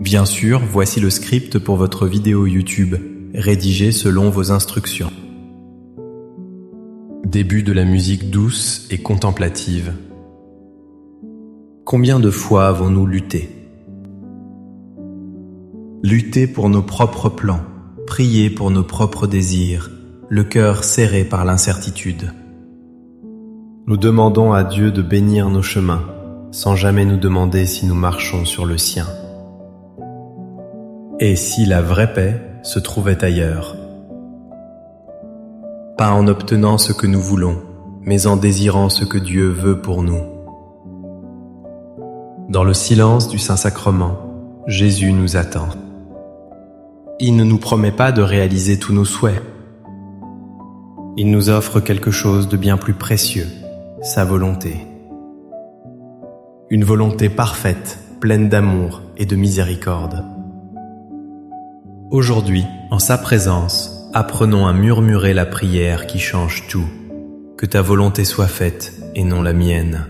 Bien sûr, voici le script pour votre vidéo YouTube, rédigé selon vos instructions. Début de la musique douce et contemplative. Combien de fois avons-nous lutté? Lutter pour nos propres plans, prier pour nos propres désirs, le cœur serré par l'incertitude. Nous demandons à Dieu de bénir nos chemins, sans jamais nous demander si nous marchons sur le sien. Et si la vraie paix se trouvait ailleurs? Pas en obtenant ce que nous voulons, mais en désirant ce que Dieu veut pour nous. Dans le silence du Saint-Sacrement, Jésus nous attend. Il ne nous promet pas de réaliser tous nos souhaits. Il nous offre quelque chose de bien plus précieux, sa volonté. Une volonté parfaite, pleine d'amour et de miséricorde. Aujourd'hui, en sa présence, apprenons à murmurer la prière qui change tout. Que ta volonté soit faite et non la mienne.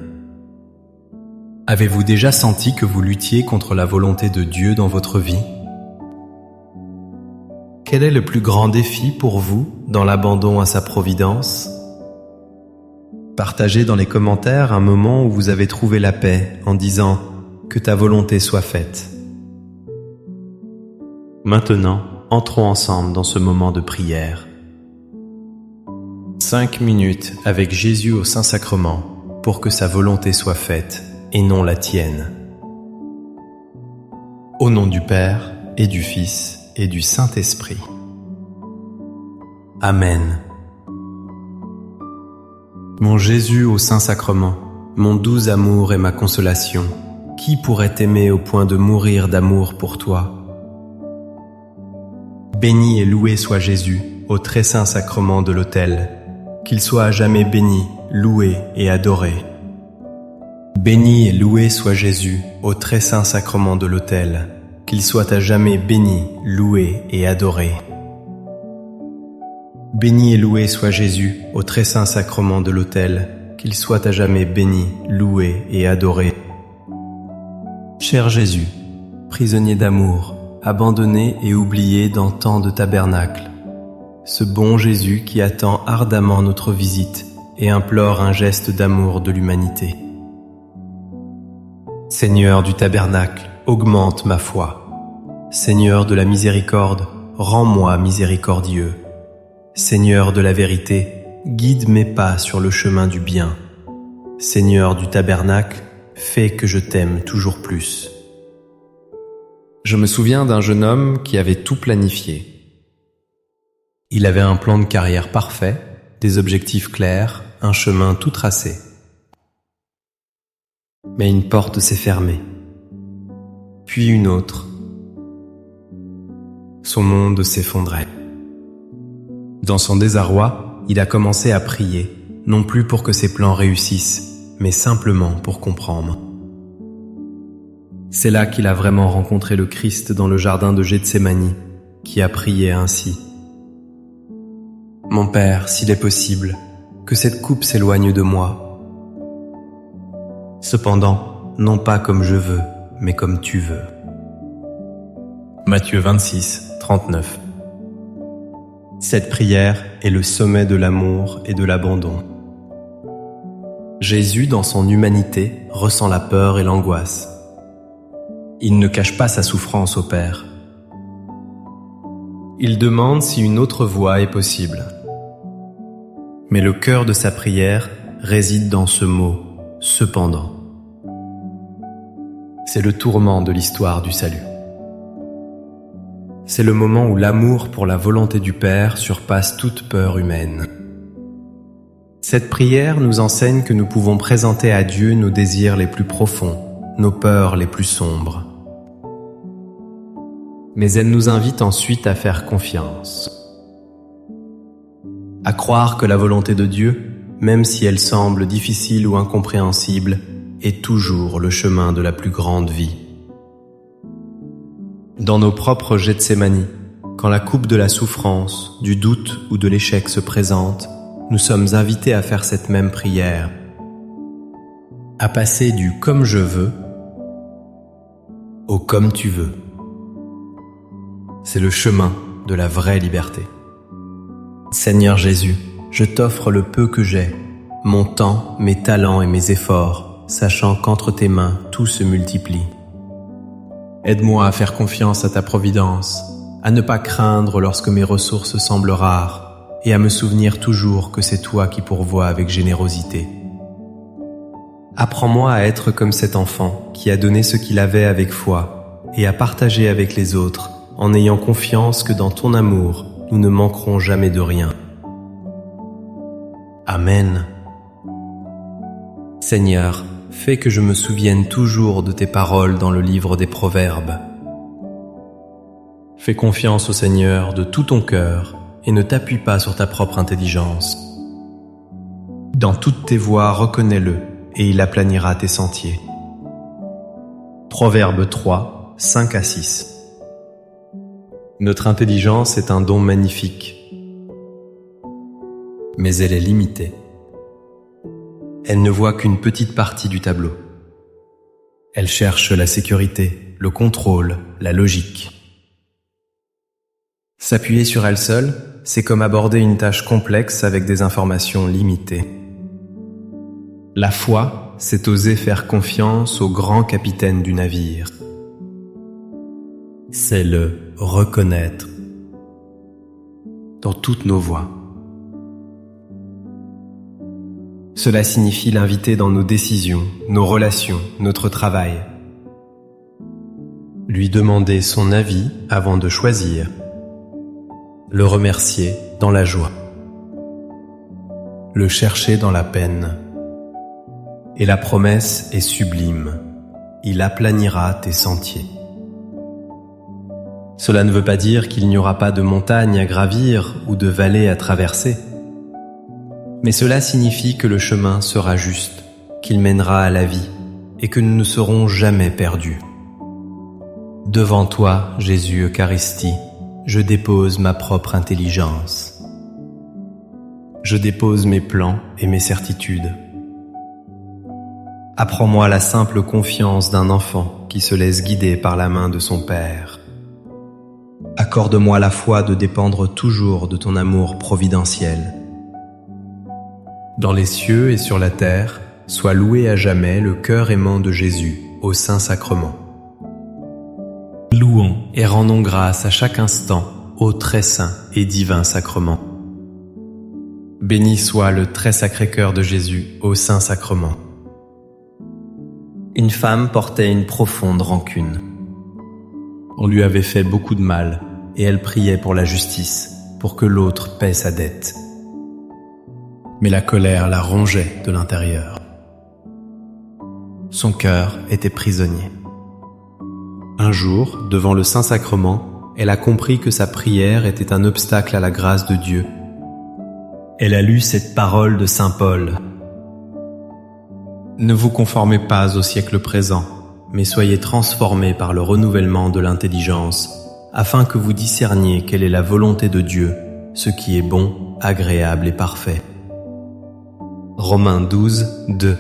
Avez-vous déjà senti que vous luttiez contre la volonté de Dieu dans votre vie? Quel est le plus grand défi pour vous dans l'abandon à sa providence? Partagez dans les commentaires un moment où vous avez trouvé la paix en disant « Que ta volonté soit faite ». Maintenant, entrons ensemble dans ce moment de prière. 5 minutes avec Jésus au Saint-Sacrement pour que sa volonté soit faite et non la tienne. Au nom du Père et du Fils et du Saint-Esprit. Amen. Mon Jésus au Saint-Sacrement, mon doux amour et ma consolation, qui pourrait t'aimer au point de mourir d'amour pour toi? Béni et loué soit Jésus au très saint sacrement de l'autel, qu'il soit à jamais béni, loué et adoré. Béni et loué soit Jésus au très saint sacrement de l'autel, qu'il soit à jamais béni, loué et adoré. Béni et loué soit Jésus au très saint sacrement de l'autel, qu'il soit à jamais béni, loué et adoré. Cher Jésus, prisonnier d'amour, abandonné et oublié dans tant de tabernacles, ce bon Jésus qui attend ardemment notre visite et implore un geste d'amour de l'humanité. Seigneur du tabernacle, augmente ma foi. Seigneur de la miséricorde, rends-moi miséricordieux. Seigneur de la vérité, guide mes pas sur le chemin du bien. Seigneur du tabernacle, fais que je t'aime toujours plus. Je me souviens d'un jeune homme qui avait tout planifié. Il avait un plan de carrière parfait, des objectifs clairs, un chemin tout tracé. Mais une porte s'est fermée, puis une autre. Son monde s'effondrait. Dans son désarroi, il a commencé à prier, non plus pour que ses plans réussissent, mais simplement pour comprendre. C'est là qu'il a vraiment rencontré le Christ dans le jardin de Gethsémani, qui a prié ainsi. « Mon Père, s'il est possible, que cette coupe s'éloigne de moi. Cependant, non pas comme je veux, mais comme tu veux. » Matthieu 26, 39. Cette prière est le sommet de l'amour et de l'abandon. Jésus, dans son humanité, ressent la peur et l'angoisse. Il ne cache pas sa souffrance au Père. Il demande si une autre voie est possible. Mais le cœur de sa prière réside dans ce mot « cependant ». C'est le tourment de l'histoire du salut. C'est le moment où l'amour pour la volonté du Père surpasse toute peur humaine. Cette prière nous enseigne que nous pouvons présenter à Dieu nos désirs les plus profonds, nos peurs les plus sombres. Mais elle nous invite ensuite à faire confiance. À croire que la volonté de Dieu, même si elle semble difficile ou incompréhensible, est toujours le chemin de la plus grande vie. Dans nos propres Gethsémani, quand la coupe de la souffrance, du doute ou de l'échec se présente, nous sommes invités à faire cette même prière, à passer du « comme je veux » au « comme tu veux ». C'est le chemin de la vraie liberté. Seigneur Jésus, je t'offre le peu que j'ai, mon temps, mes talents et mes efforts, sachant qu'entre tes mains tout se multiplie. Aide-moi à faire confiance à ta providence, à ne pas craindre lorsque mes ressources semblent rares, et à me souvenir toujours que c'est toi qui pourvois avec générosité. Apprends-moi à être comme cet enfant qui a donné ce qu'il avait avec foi et à partager avec les autres en ayant confiance que dans ton amour, nous ne manquerons jamais de rien. Amen. Seigneur, fais que je me souvienne toujours de tes paroles dans le livre des Proverbes. Fais confiance au Seigneur de tout ton cœur et ne t'appuie pas sur ta propre intelligence. Dans toutes tes voies, reconnais-le et il aplanira tes sentiers. Proverbe 3, 5 à 6. Notre intelligence est un don magnifique, mais elle est limitée. Elle ne voit qu'une petite partie du tableau. Elle cherche la sécurité, le contrôle, la logique. S'appuyer sur elle seule, c'est comme aborder une tâche complexe avec des informations limitées. La foi, c'est oser faire confiance au grand capitaine du navire. C'est le reconnaître dans toutes nos voies. Cela signifie l'inviter dans nos décisions, nos relations, notre travail. Lui demander son avis avant de choisir. Le remercier dans la joie. Le chercher dans la peine. Et la promesse est sublime. Il aplanira tes sentiers. Cela ne veut pas dire qu'il n'y aura pas de montagnes à gravir ou de vallées à traverser. Mais cela signifie que le chemin sera juste, qu'il mènera à la vie et que nous ne serons jamais perdus. Devant toi, Jésus Eucharistie, je dépose ma propre intelligence. Je dépose mes plans et mes certitudes. Apprends-moi la simple confiance d'un enfant qui se laisse guider par la main de son Père. Accorde-moi la foi de dépendre toujours de ton amour providentiel. Dans les cieux et sur la terre, soit loué à jamais le cœur aimant de Jésus au Saint-Sacrement. Louons et rendons grâce à chaque instant au très saint et divin sacrement. Béni soit le très sacré cœur de Jésus au Saint-Sacrement. Une femme portait une profonde rancune. On lui avait fait beaucoup de mal et elle priait pour la justice, pour que l'autre paie sa dette. Mais la colère la rongeait de l'intérieur. Son cœur était prisonnier. Un jour, devant le Saint-Sacrement, elle a compris que sa prière était un obstacle à la grâce de Dieu. Elle a lu cette parole de Saint Paul. Ne vous conformez pas au siècle présent, mais soyez transformés par le renouvellement de l'intelligence, afin que vous discerniez quelle est la volonté de Dieu, ce qui est bon, agréable et parfait. Romains 12, 2.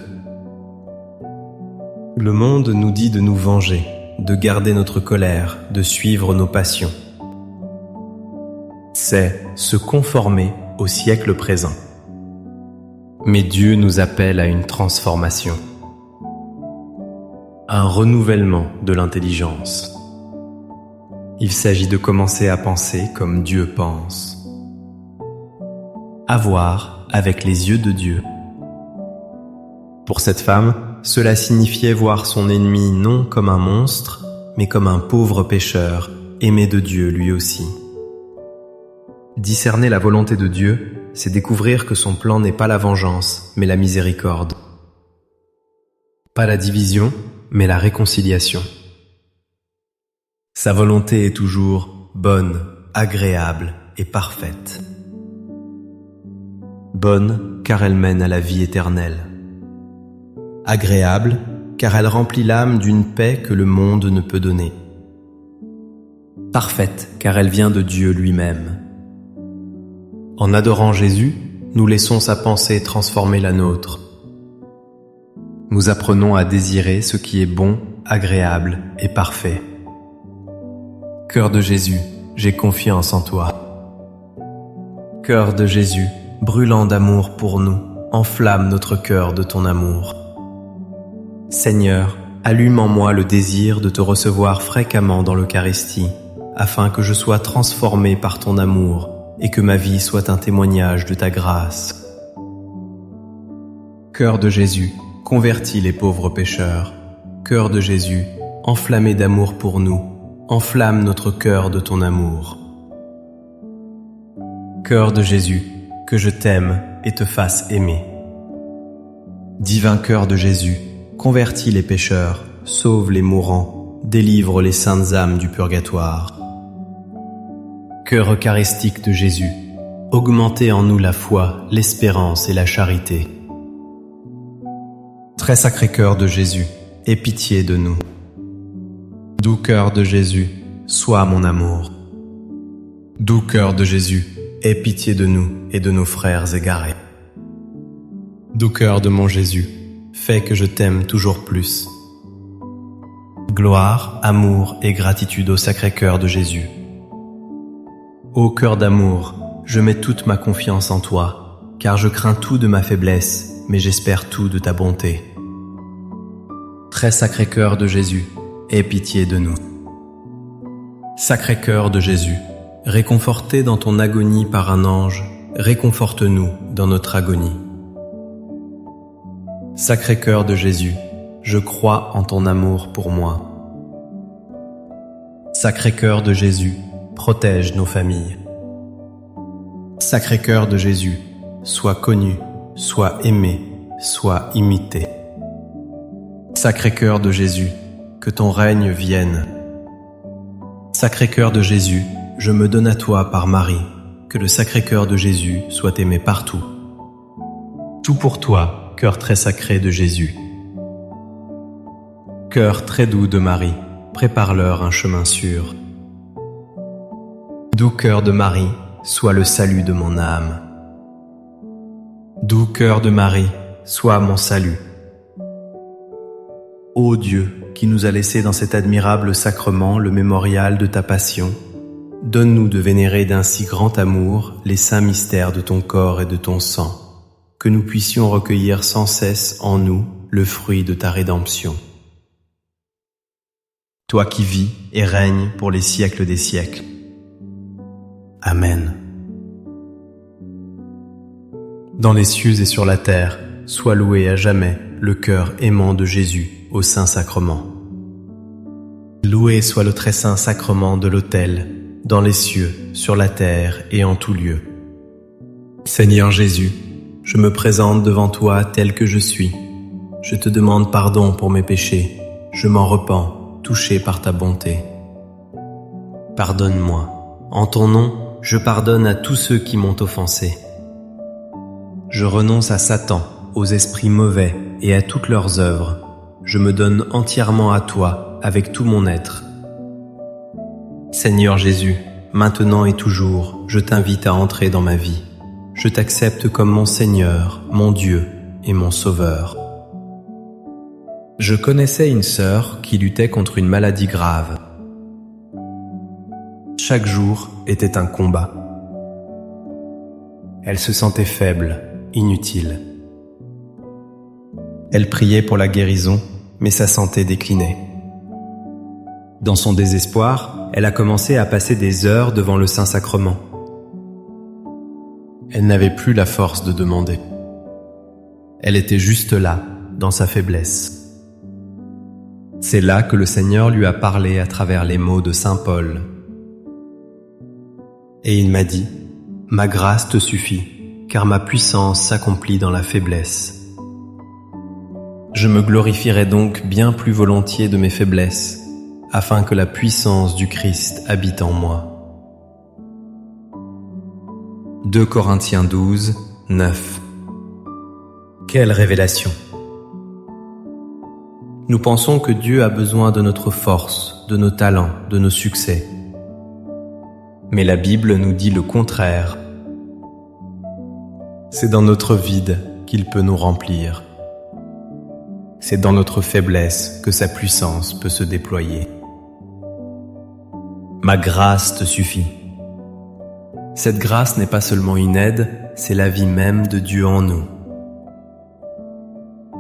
Le monde nous dit de nous venger, de garder notre colère, de suivre nos passions. C'est se conformer au siècle présent. Mais Dieu nous appelle à une transformation, un renouvellement de l'intelligence. Il s'agit de commencer à penser comme Dieu pense. À voir avec les yeux de Dieu. Pour cette femme, cela signifiait voir son ennemi non comme un monstre, mais comme un pauvre pécheur, aimé de Dieu lui aussi. Discerner la volonté de Dieu, c'est découvrir que son plan n'est pas la vengeance, mais la miséricorde. Pas la division, mais la réconciliation. Sa volonté est toujours bonne, agréable et parfaite. Bonne, car elle mène à la vie éternelle. Agréable, car elle remplit l'âme d'une paix que le monde ne peut donner. Parfaite, car elle vient de Dieu lui-même. En adorant Jésus, nous laissons sa pensée transformer la nôtre. Nous apprenons à désirer ce qui est bon, agréable et parfait. Cœur de Jésus, j'ai confiance en toi. Cœur de Jésus, brûlant d'amour pour nous, enflamme notre cœur de ton amour. Seigneur, allume en moi le désir de te recevoir fréquemment dans l'Eucharistie, afin que je sois transformé par ton amour et que ma vie soit un témoignage de ta grâce. Cœur de Jésus, convertis les pauvres pécheurs. Cœur de Jésus, enflammé d'amour pour nous, enflamme notre cœur de ton amour. Cœur de Jésus, que je t'aime et te fasse aimer. Divin cœur de Jésus, convertis les pécheurs, sauve les mourants, délivre les saintes âmes du purgatoire. Cœur eucharistique de Jésus, augmentez en nous la foi, l'espérance et la charité. Très sacré cœur de Jésus, aie pitié de nous. Doux cœur de Jésus, sois mon amour. Doux cœur de Jésus, aie pitié de nous et de nos frères égarés. Doux cœur de mon Jésus, fais que je t'aime toujours plus. Gloire, amour et gratitude au sacré cœur de Jésus. Ô cœur d'amour, je mets toute ma confiance en toi, car je crains tout de ma faiblesse, mais j'espère tout de ta bonté. Très sacré cœur de Jésus, aie pitié de nous. Sacré cœur de Jésus, réconforté dans ton agonie par un ange, réconforte-nous dans notre agonie. Sacré cœur de Jésus, je crois en ton amour pour moi. Sacré cœur de Jésus, protège nos familles. Sacré cœur de Jésus, sois connu, sois aimé, sois imité. Sacré cœur de Jésus, que ton règne vienne. Sacré cœur de Jésus, je me donne à toi par Marie, que le sacré cœur de Jésus soit aimé partout. Tout pour toi, cœur très sacré de Jésus. Cœur très doux de Marie, prépare-leur un chemin sûr. Doux cœur de Marie, sois le salut de mon âme. Doux cœur de Marie, sois mon salut. Ô Dieu, qui nous a laissé dans cet admirable sacrement le mémorial de ta passion, donne-nous de vénérer d'un si grand amour les saints mystères de ton corps et de ton sang, que nous puissions recueillir sans cesse en nous le fruit de ta rédemption. Toi qui vis et règnes pour les siècles des siècles. Amen. Dans les cieux et sur la terre, sois loué à jamais le cœur aimant de Jésus au Saint-Sacrement. Loué soit le très saint sacrement de l'autel, dans les cieux, sur la terre et en tout lieu. Seigneur Jésus, je me présente devant toi tel que je suis. Je te demande pardon pour mes péchés. Je m'en repens, touché par ta bonté. Pardonne-moi. En ton nom, je pardonne à tous ceux qui m'ont offensé. Je renonce à Satan, aux esprits mauvais et à toutes leurs œuvres. Je me donne entièrement à toi, avec tout mon être. Seigneur Jésus, maintenant et toujours, je t'invite à entrer dans ma vie. Je t'accepte comme mon Seigneur, mon Dieu et mon Sauveur. Je connaissais une sœur qui luttait contre une maladie grave. Chaque jour était un combat. Elle se sentait faible, inutile. Elle priait pour la guérison, mais sa santé déclinait. Dans son désespoir, elle a commencé à passer des heures devant le Saint-Sacrement. Elle n'avait plus la force de demander. Elle était juste là, dans sa faiblesse. C'est là que le Seigneur lui a parlé à travers les mots de Saint Paul. Et il m'a dit, « Ma grâce te suffit, car ma puissance s'accomplit dans la faiblesse. » Je me glorifierai donc bien plus volontiers de mes faiblesses, afin que la puissance du Christ habite en moi. 2 Corinthiens 12, 9. Quelle révélation! Nous pensons que Dieu a besoin de notre force, de nos talents, de nos succès. Mais la Bible nous dit le contraire. C'est dans notre vide qu'il peut nous remplir. C'est dans notre faiblesse que sa puissance peut se déployer. Ma grâce te suffit. Cette grâce n'est pas seulement une aide, c'est la vie même de Dieu en nous.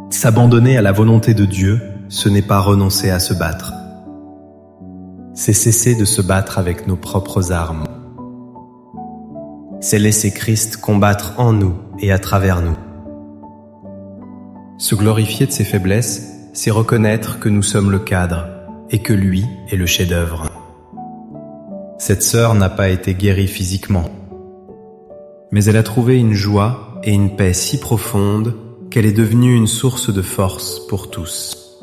S'abandonner à la volonté de Dieu, ce n'est pas renoncer à se battre. C'est cesser de se battre avec nos propres armes. C'est laisser Christ combattre en nous et à travers nous. Se glorifier de ses faiblesses, c'est reconnaître que nous sommes le cadre et que lui est le chef-d'œuvre. Cette sœur n'a pas été guérie physiquement, mais elle a trouvé une joie et une paix si profonde qu'elle est devenue une source de force pour tous.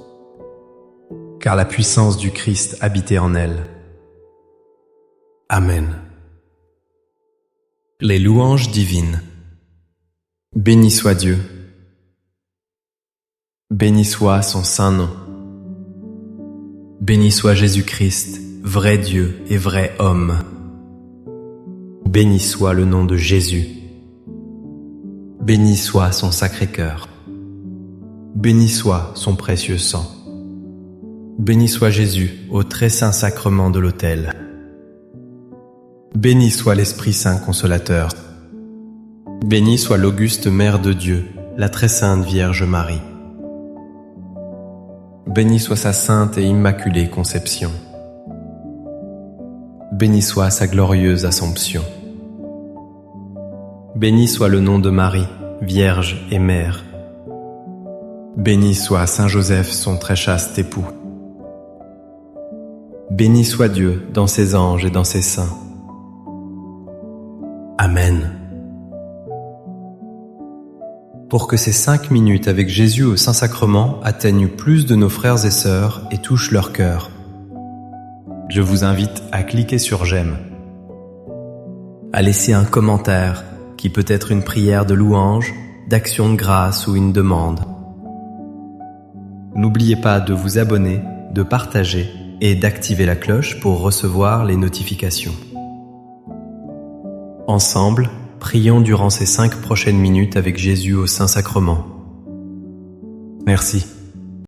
Car la puissance du Christ habitait en elle. Amen. Les louanges divines. Béni soit Dieu. Béni soit son saint nom. Béni soit Jésus-Christ, vrai Dieu et vrai homme. Béni soit le nom de Jésus. Béni soit son Sacré-Cœur. Béni soit son précieux sang. Béni soit Jésus au très saint sacrement de l'autel. Béni soit l'Esprit Saint Consolateur. Béni soit l'auguste Mère de Dieu, la très sainte Vierge Marie. Béni soit sa sainte et immaculée conception. Béni soit sa glorieuse Assomption. Béni soit le nom de Marie, Vierge et Mère. Béni soit Saint Joseph, son très chaste époux. Béni soit Dieu dans ses anges et dans ses saints. Amen. Pour que ces 5 minutes avec Jésus au Saint-Sacrement atteignent plus de nos frères et sœurs et touchent leur cœur, je vous invite à cliquer sur j'aime, à laisser un commentaire qui peut être une prière de louange, d'action de grâce ou une demande. N'oubliez pas de vous abonner, de partager et d'activer la cloche pour recevoir les notifications. Ensemble, prions durant ces 5 prochaines minutes avec Jésus au Saint-Sacrement. Merci.